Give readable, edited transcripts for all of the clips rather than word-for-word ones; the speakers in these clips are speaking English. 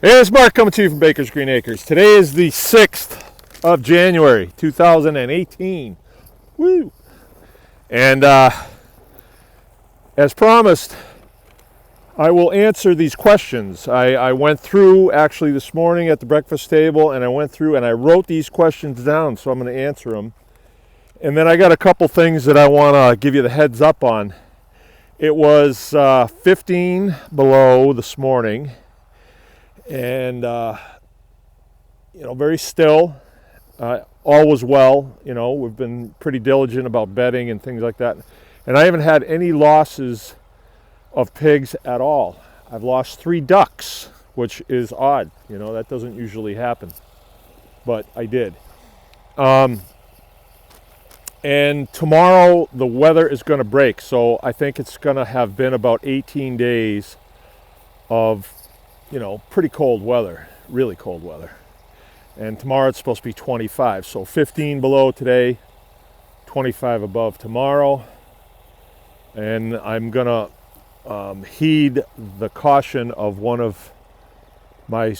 Hey, it's Mark coming to you from Baker's Green Acres. Today is the 6th of January, 2018. Woo! And as promised, I will answer these questions. I went through actually this morning at the breakfast table, and I went through and I wrote these questions down, so I'm going to answer them. And then I got a couple things that I want to give you the heads up on. It was 15 below this morning. And, very still. All was well. We've been pretty diligent about bedding and things like that. And I haven't had any losses of pigs at all. I've lost 3 ducks, which is odd. That doesn't usually happen. But I did. And tomorrow the weather is going to break. So I think it's going to have been about 18 days of pretty cold weather, really cold weather. And tomorrow it's supposed to be 25. So 15 below today, 25 above tomorrow. And I'm going to heed the caution of one of my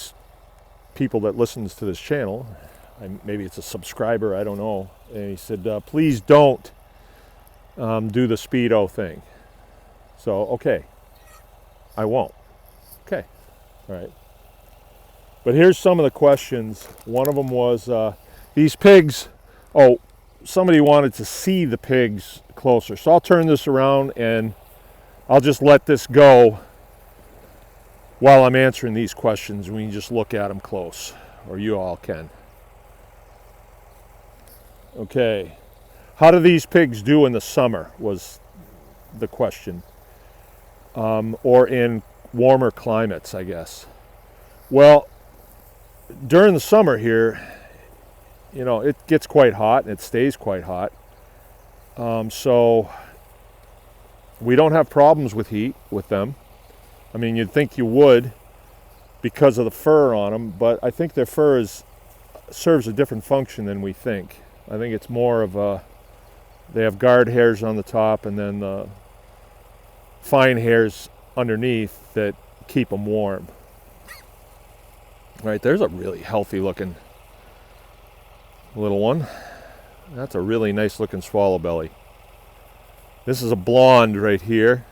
people that listens to this channel. Maybe it's a subscriber, I don't know. And he said, please don't do the speedo thing. So, okay, I won't. Okay. All right. But here's some of the questions. One of them was these pigs. Oh, somebody wanted to see the pigs closer. So I'll turn this around and I'll just let this go while I'm answering these questions. We can just look at them close, or you all can. Okay. How do these pigs do in the summer was the question. Or in warmer climates, I guess. Well, during the summer here, it gets quite hot and it stays quite hot. So we don't have problems with heat with them. I mean, you'd think you would because of the fur on them, but I think their fur serves a different function than we think. I think it's more of they have guard hairs on the top and then the fine hairs underneath that keep them warm. All right, there's a really healthy looking little one. That's a really nice looking swallow belly. This is a blonde right here.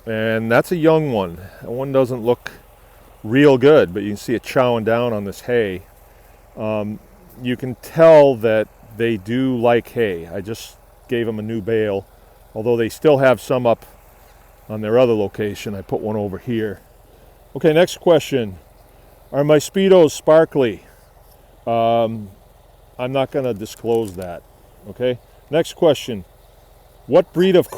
And that's a young one. That one doesn't look real good, but you can see it chowing down on this hay. You can tell that they do like hay. I just gave them a new bale, although they still have some up on their other location. I put one over here. Okay, next question. Are my speedos sparkly? I'm not going to disclose that. Okay, next question. What breed of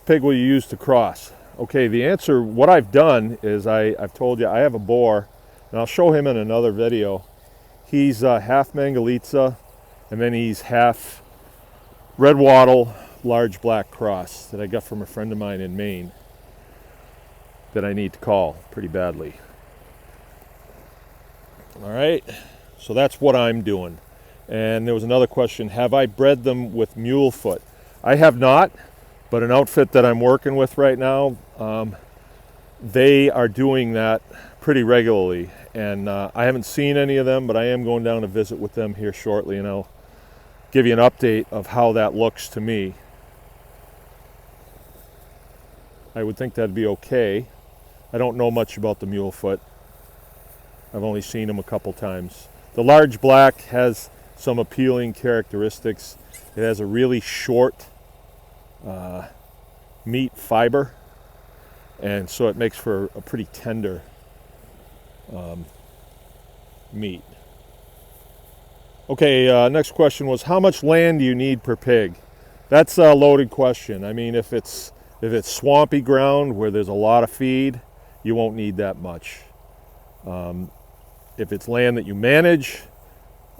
pig will you use to cross? Okay, the answer, what I've done is I've told you I have a boar, and I'll show him in another video. He's half Mangalitsa, and then he's half red wattle, large black cross that I got from a friend of mine in Maine that I need to call pretty badly. All right, so that's what I'm doing. And there was another question, have I bred them with mule foot? I have not, but an outfit that I'm working with right now, they are doing that pretty regularly. And I haven't seen any of them, but I am going down to visit with them here shortly, and I'll give you an update of how that looks to me. I would think that'd be okay. I don't know much about the mule foot. I've only seen them a couple times. The large black has some appealing characteristics. It has a really short meat fiber, and so it makes for a pretty tender meat. Okay, next question was, how much land do you need per pig? That's a loaded question. I mean, if it's swampy ground where there's a lot of feed, you won't need that much. If it's land that you manage,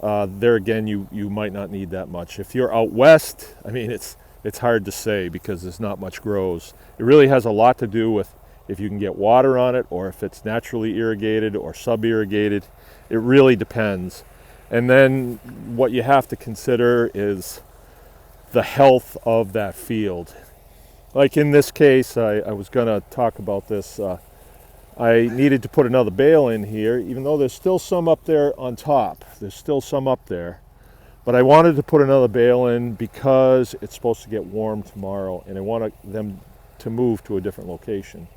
there again, you might not need that much. If you're out west, I mean, it's hard to say because there's not much grows. It really has a lot to do with if you can get water on it or if it's naturally irrigated or sub-irrigated. It really depends. And then what you have to consider is the health of that field. Like in this case, I was going to talk about this. I needed to put another bale in here, even though there's still some up there on top. There's still some up there. But I wanted to put another bale in because it's supposed to get warm tomorrow, and I want them to move to a different location.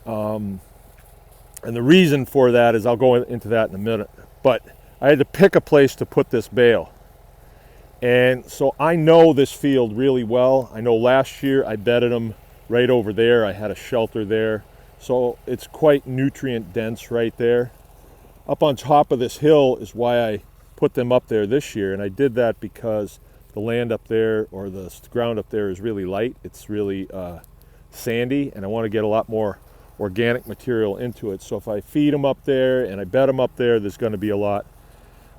And the reason for that is I'll go into that in a minute. But I had to pick a place to put this bale. And so I know this field really well. I know last year I bedded them right over there. I had a shelter there. So it's quite nutrient dense right there. Up on top of this hill is why I put them up there this year. And I did that because the land up there, or the ground up there, is really light. It's really sandy, and I want to get a lot more organic material into it. So if I feed them up there and I bed them up there, there's going to be a lot.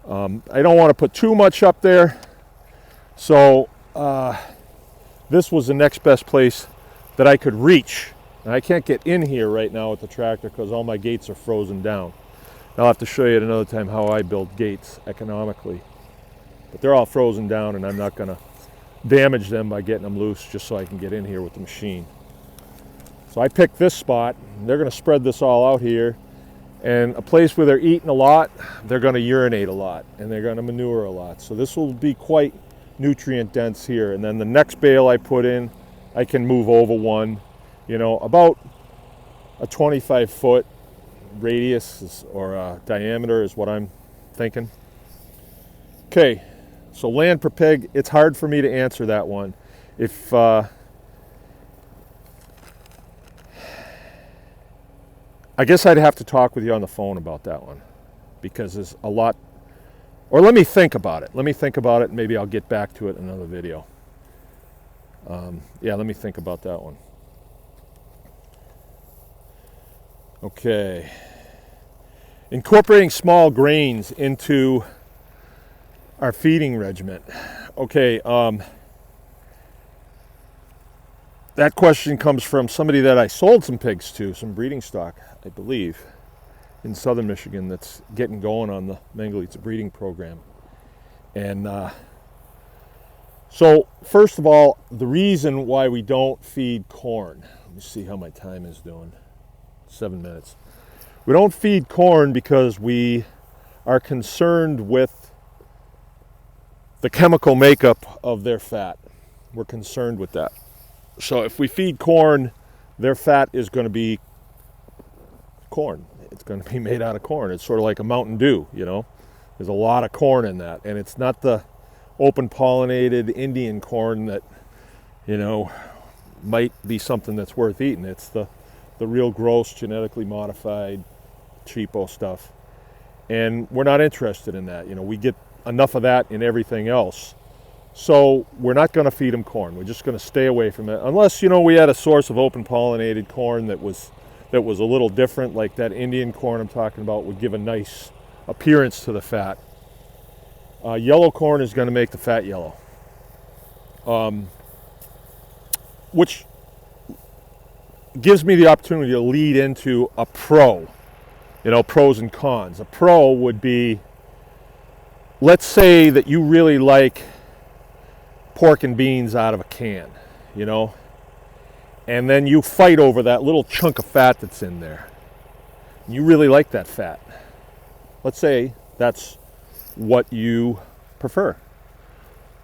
I don't want to put too much up there. So this was the next best place that I could reach. And I can't get in here right now with the tractor because all my gates are frozen down. I'll have to show you at another time how I build gates economically. But they're all frozen down, and I'm not going to damage them by getting them loose just so I can get in here with the machine. So I picked this spot. They're going to spread this all out here. And a place where they're eating a lot, they're going to urinate a lot, and they're going to manure a lot. So this will be quite nutrient dense here. And then the next bale I put in, I can move over one, about a 25-foot radius or diameter is what I'm thinking. Okay, so land per pig, it's hard for me to answer that one. If I guess I'd have to talk with you on the phone about that one, because there's a lot. Or let me think about it. And maybe I'll get back to it in another video. Yeah, let me think about that one. Okay. Incorporating small grains into our feeding regimen. Okay, that question comes from somebody that I sold some pigs to, some breeding stock, I believe, in southern Michigan, that's getting going on the Mangalitsa breeding program. And so, first of all, the reason why we don't feed corn, let me see how my time is doing, 7 minutes. We don't feed corn because we are concerned with the chemical makeup of their fat. We're concerned with that. So if we feed corn, their fat is going to be corn. It's going to be made out of corn. It's sort of like a Mountain Dew, There's a lot of corn in that. And it's not the open pollinated Indian corn that, might be something that's worth eating. It's the real gross, genetically modified, cheapo stuff. And we're not interested in that. We get enough of that in everything else. So we're not going to feed them corn. We're just going to stay away from it. Unless, we had a source of open pollinated corn that was a little different, like that Indian corn I'm talking about would give a nice appearance to the fat. Yellow corn is going to make the fat yellow. Which gives me the opportunity to lead into a pro, pros and cons. A pro would be, let's say that you really like pork and beans out of a can, and then you fight over that little chunk of fat that's in there. You really like that fat. Let's say that's what you prefer.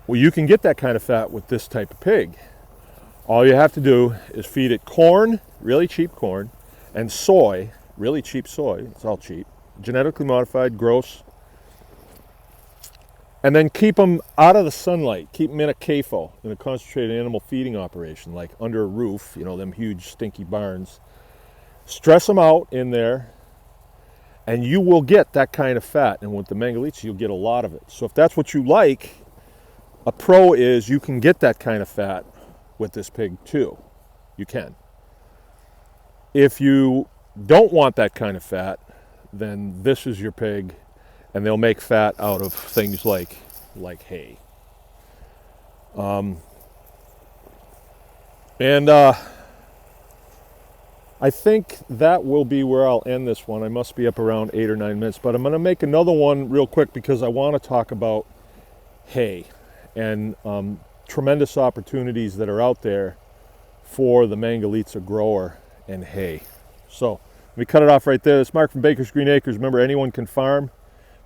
Well, you can get that kind of fat with this type of pig. All you have to do is feed it corn, really cheap corn, and soy, really cheap soy. It's all cheap. Genetically modified, gross. And then keep them out of the sunlight. Keep them in a CAFO, in a concentrated animal feeding operation, like under a roof, them huge stinky barns. Stress them out in there, and you will get that kind of fat. And with the Mangalitsa, you'll get a lot of it. So if that's what you like, a pro is you can get that kind of fat with this pig too. You can. If you don't want that kind of fat, then this is your pig, and they'll make fat out of things like hay. I think that will be where I'll end this one. I must be up around 8 or 9 minutes, but I'm going to make another one real quick because I want to talk about hay and tremendous opportunities that are out there for the Mangalitsa grower and hay. So we cut it off right there. This is Mark from Baker's Green Acres. Remember, anyone can farm.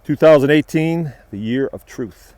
2018, the year of truth.